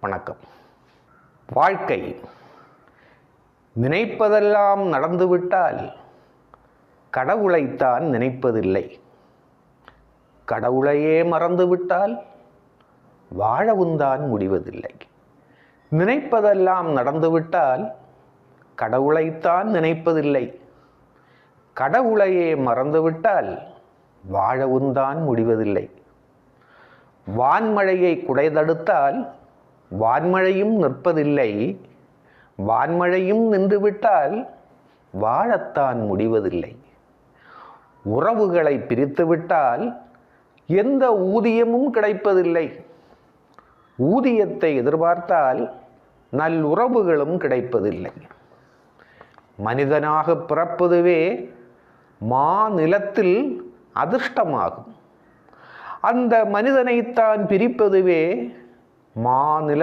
வணக்கம். வாழ்க்கை நினைப்பதெல்லாம் நடந்துவிட்டால் கடவுளைத்தான் நினைப்பதில்லை. கடவுளையே மறந்துவிட்டால் வாழவும் தான் முடிவதில்லை. நினைப்பதெல்லாம் நடந்துவிட்டால் கடவுளைத்தான் நினைப்பதில்லை. கடவுளையே மறந்துவிட்டால் வாழவும் தான் முடிவதில்லை. வான்மழையை குடைதடுத்தால் வான்மழையும் நிற்பதில்லை. வான்மழையும் நின்றுவிட்டால் வாழத்தான் முடிவதில்லை. உறவுகளை பிரித்துவிட்டால் எந்த ஊதியமும் கிடைப்பதில்லை. ஊதியத்தை எதிர்பார்த்தால் நல்லுறவுகளும் கிடைப்பதில்லை. மனிதனாக பிறப்பதுவே மாநிலத்தில் அதிர்ஷ்டமாகும். அந்த மனிதனைத்தான் பிரிப்பதுவே மாநில